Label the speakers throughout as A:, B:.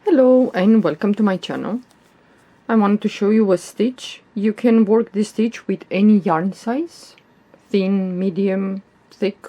A: Hello and welcome to my channel. I wanted to show you a stitch. You can work this stitch with any yarn size, thin, medium, thick.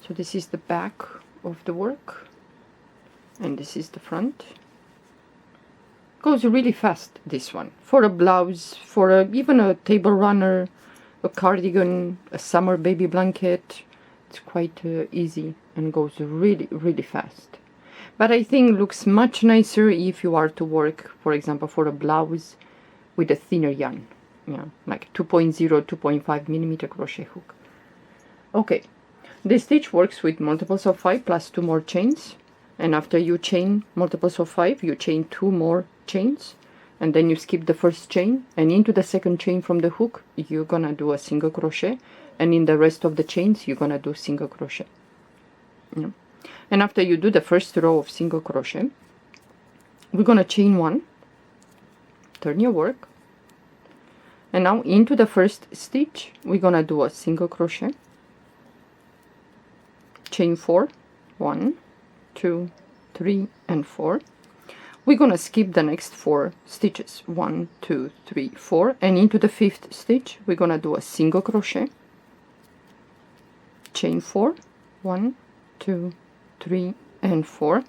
A: So this is the back of the work and this is the front. Goes really fast, this one, for a blouse, for even a table runner, a cardigan, a summer baby blanket. It's quite easy and goes really fast. But I think looks much nicer if you are to work, for example, for a blouse with a thinner yarn, like 2.0, 2.5 millimeter crochet hook. Okay, this stitch works with multiples of 5 plus 2 more chains, and after you chain multiples of 5, you chain 2 more chains, and then you skip the first chain, and into the second chain from the hook, you're gonna do a single crochet, and in the rest of the chains, you're gonna do single crochet. And after you do the first row of single crochet, we're gonna chain 1, turn your work, and now into the first stitch we're gonna do a single crochet, chain 4, 1, 2, 3 and 4. We're gonna skip the next 4 stitches, 1, 2, 3, 4, and into the 5th stitch we're gonna do a single crochet, chain 4, 1, 2, 3 and 4,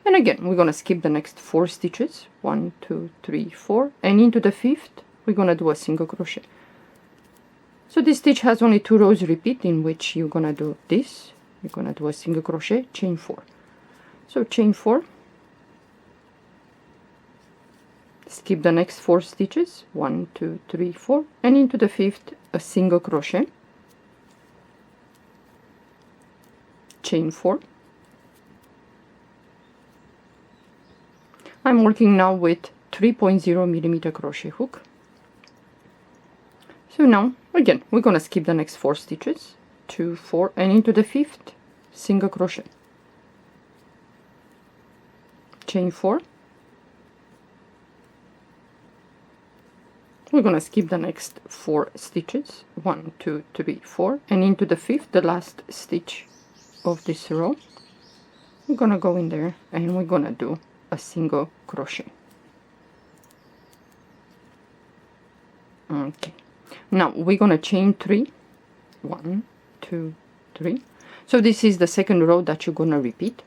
A: and again we're gonna skip the next 4 stitches, 1, 2, 3, 4, and into the 5th we're gonna do a single crochet. So this stitch has only 2 rows repeat, in which you're gonna do this, you're gonna do a single crochet, chain 4. So chain 4, skip the next 4 stitches, 1, 2, 3, 4, and into the 5th a single crochet, chain 4. I'm working now with 3.0 millimeter crochet hook. So now again we're gonna skip the next 4 stitches, 2, 4, and into the 5th single crochet, chain 4. We're gonna skip the next 4 stitches, 1, 2, 3, 4, and into the 5th, the last stitch of this row, we're gonna go in there and we're gonna do a single crochet. Okay, now we're gonna chain 3, 1, 2, 3. So this is the second row that you're gonna repeat.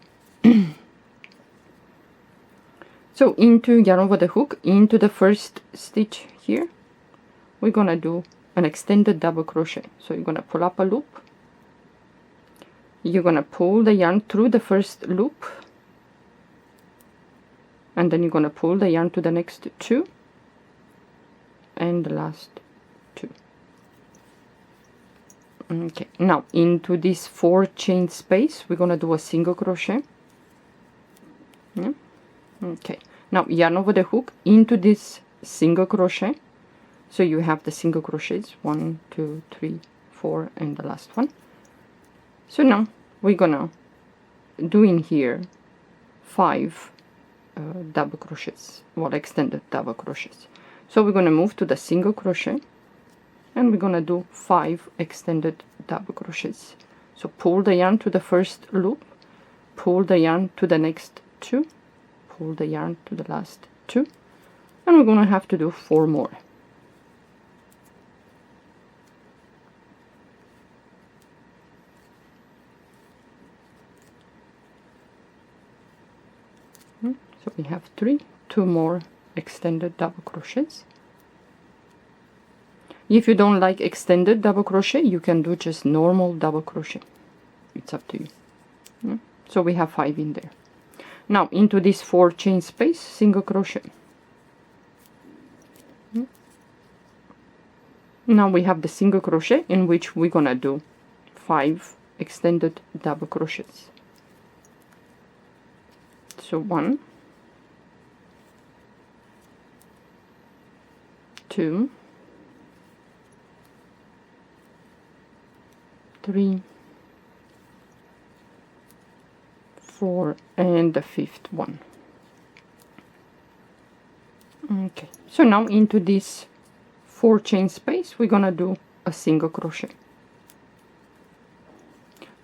A: So into yarn over the hook, into the first stitch here, we're gonna do an extended double crochet. So you're gonna pull up a loop, you're gonna pull the yarn through the first loop, and then you're gonna pull the yarn to the next 2 and the last 2. Okay, now into this 4 chain space we're gonna do a single crochet. Okay, now yarn over the hook into this single crochet, so you have the single crochets, 1, 2, 3, 4 and the last one. So now we're gonna do in here 5 double crochets, well, extended double crochets. So we're going to move to the single crochet and we're going to do 5 extended double crochets. So pull the yarn to the first loop, pull the yarn to the next 2, pull the yarn to the last 2, and we're going to have to do 4 more. So we have 3, 2 more extended double crochets. If you don't like extended double crochet, you can do just normal double crochet. It's up to you. So we have 5 in there. Now into this 4 chain space, single crochet. Now we have the single crochet in which we're gonna do 5 extended double crochets. So 1, 2, 3, 4, and the 5th one. Okay, so now into this 4 chain space we're gonna do a single crochet.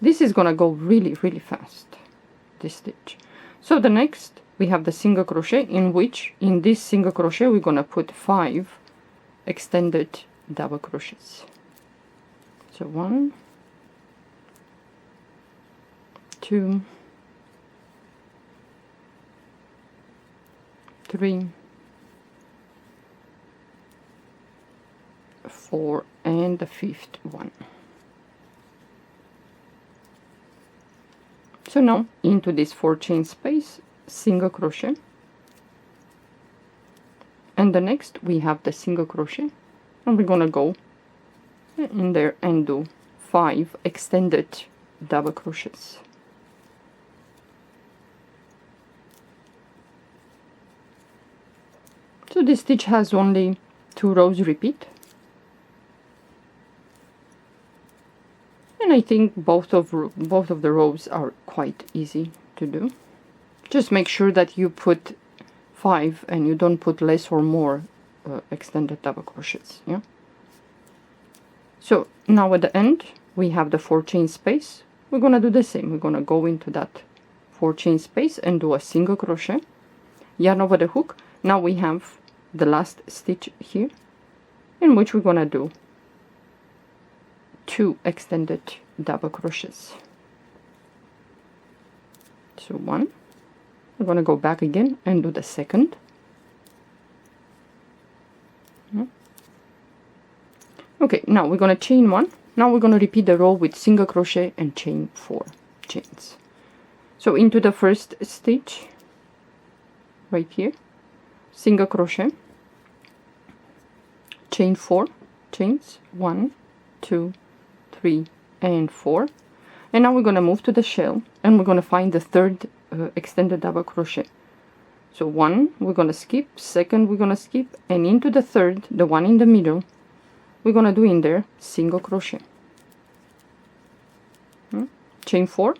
A: This is gonna go really fast, this stitch. So the next we have the single crochet, in which in this single crochet we're gonna put 5 extended double crochets. So 1, 2, 3, 4, and the 5th one. So now into this 4 chain space, single crochet, and the next we have the single crochet, and we're gonna go in there and do 5 extended double crochets. So this stitch has only 2 rows repeat, and I think both of the rows are quite easy to do. Just make sure that you put 5 and you don't put less or more extended double crochets. Yeah. So now at the end we have the 4 chain space. We're gonna do the same. We're gonna go into that 4 chain space and do a single crochet, yarn over the hook. Now we have the last stitch here, in which we're gonna do 2 extended double crochets. So 1, we're gonna go back again and do the second. Okay, now we're gonna chain 1. Now we're gonna repeat the row with single crochet and chain 4 chains. So into the first stitch right here, single crochet, chain 4 chains, 1, 2, 3, and 4. And now we're going to move to the shell and we're going to find the third extended double crochet. So 1 we're going to skip, 2nd we're going to skip, and into the 3rd, the one in the middle, we're going to do in there single crochet, chain 4,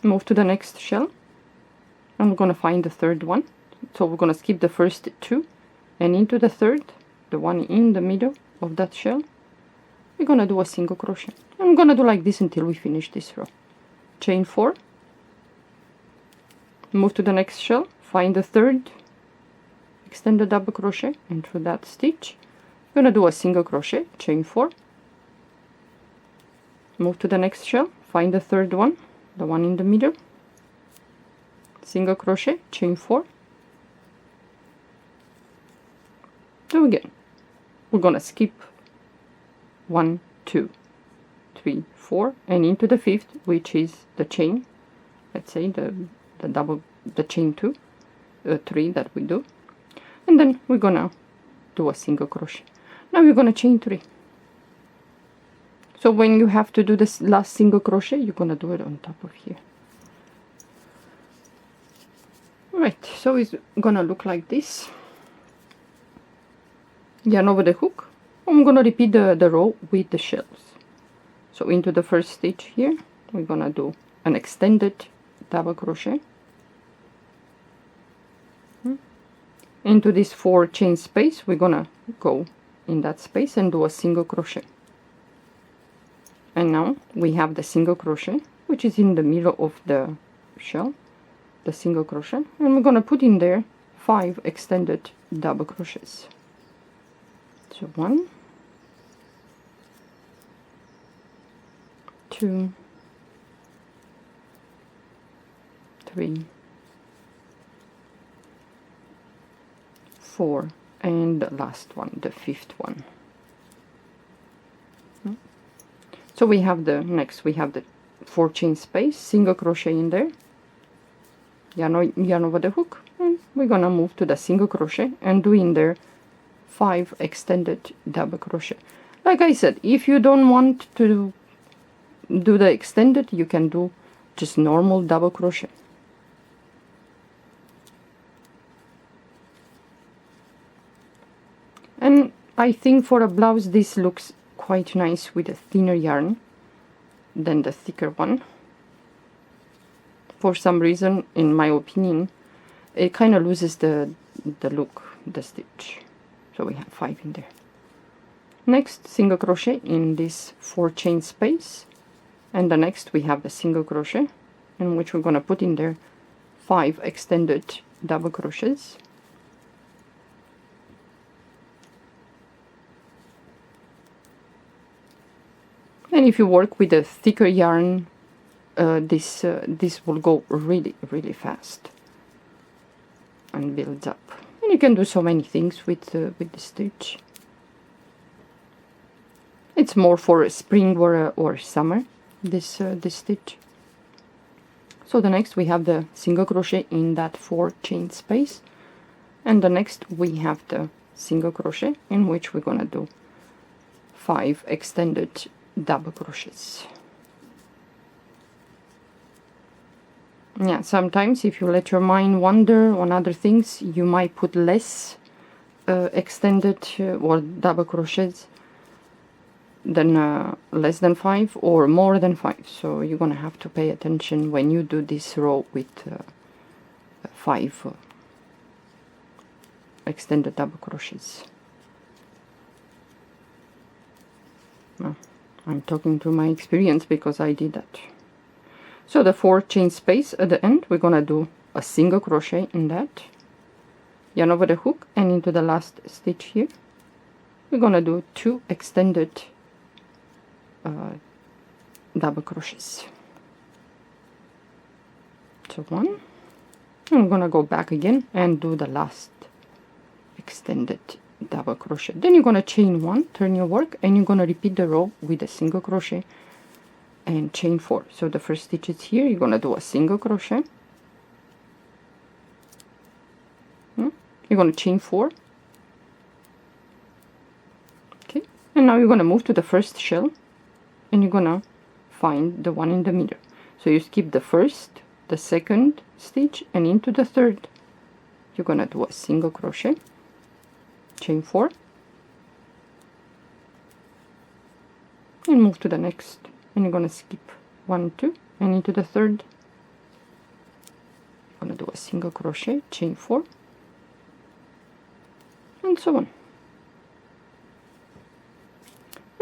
A: move to the next shell, and we're going to find the 3rd one. So we're going to skip the first 2, and into the 3rd, the one in the middle of that shell, we're going to do a single crochet. I'm going to do like this until we finish this row. Chain 4, move to the next shell, find the 3rd extended double crochet, and through that stitch we're going to do a single crochet, chain 4, move to the next shell, find the 3rd one, the one in the middle, single crochet, chain 4. So again we're gonna skip 1, 2, 3, 4, and into the 5th, which is the chain, let's say the chain 2, 3 that we do, and then we're gonna do a single crochet. Now we're gonna chain 3. So when you have to do this last single crochet, you're gonna do it on top of here. Right, so it's gonna look like this. Yarn over the hook. I'm gonna repeat the row with the shells. So into the first stitch here, we're gonna do an extended double crochet. Into this 4 chain space, we're gonna go in that space and do a single crochet. And now we have the single crochet, which is in the middle of the shell, the single crochet, and we're gonna put in there 5 extended double crochets. So 1, 2, 3, 4, and the last one, the 5th one. So we have the next, we have the 4 chain space, single crochet in there, yarn over the hook, and we're gonna move to the single crochet and do in there 5 extended double crochet. Like I said, if you don't want to do the extended, you can do just normal double crochet. And I think for a blouse this looks quite nice with a thinner yarn than the thicker one. For some reason, in my opinion, it kind of loses the look, the stitch. So we have 5 in there. Next, single crochet in this 4 chain space, And the next we have the single crochet, in which we're going to put in there 5 extended double crochets. And if you work with a thicker yarn, this will go really fast and builds up. And you can do so many things with the stitch. It's more for spring or summer, this stitch. So the next we have the single crochet in that 4 chain space, and the next we have the single crochet, in which we're gonna do 5 extended double crochets. Yeah, sometimes if you let your mind wander on other things, you might put less extended or double crochets than less than 5 or more than 5. So you're gonna have to pay attention when you do this row with 5 extended double crochets. Well, I'm talking to my experience because I did that. So the 4 chain space at the end, we're gonna do a single crochet in that, yarn over the hook, and into the last stitch here we're gonna do 2 extended double crochets. So 1, I'm gonna go back again and do the last extended double crochet. Then you're gonna chain 1, turn your work, and you're gonna repeat the row with a single crochet and chain 4. So the first stitch is here, you're gonna do a single crochet, you're gonna chain 4, okay, and now you're gonna move to the first shell and you're gonna find the one in the middle. So you skip the first, the second stitch, and into the third you're gonna do a single crochet, chain 4, and move to the next, and you're gonna skip 1, 2, and into the third you're gonna do a single crochet, chain 4, and so on.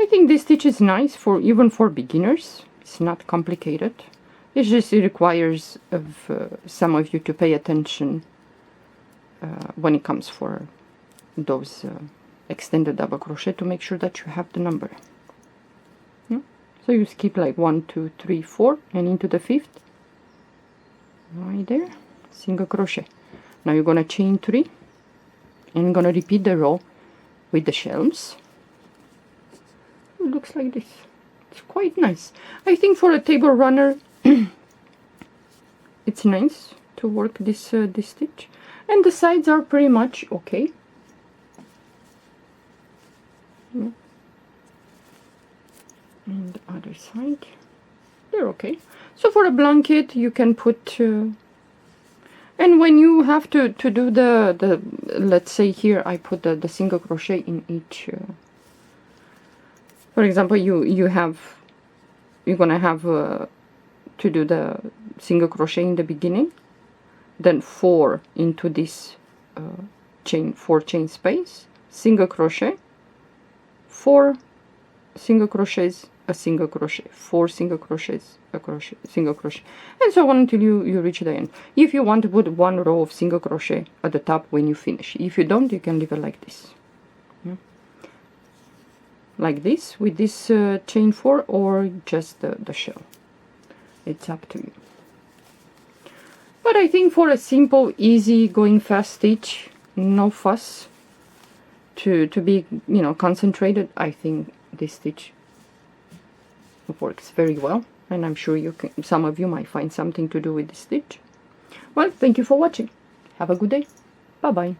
A: I think this stitch is nice for even for beginners. It's not complicated. It's just it requires of some of you to pay attention when it comes for those extended double crochet, to make sure that you have the number. So you skip like 1, 2, 3, 4, and into the 5th, right there, single crochet. Now you're gonna chain 3 and you're gonna repeat the row with the shells. It looks like this. It's quite nice. I think for a table runner it's nice to work this this stitch, and the sides are pretty much okay. And the other side, they're okay. So for a blanket you can put and when you have to do the let's say here I put the single crochet in each for example, you're gonna have to do the single crochet in the beginning, then 4 into this 4 chain space, single crochet, 4 single crochets, a single crochet, 4 single crochets, a crochet, single crochet, and so on until you reach the end. If you want to put 1 row of single crochet at the top when you finish, if you don't, you can leave it like this. Like this with this chain 4, or just the shell. It's up to you. But I think for a simple, easy going fast stitch, no fuss, to be concentrated, I think this stitch works very well, and I'm sure some of you might find something to do with this stitch. Well, thank you for watching. Have a good day. Bye bye.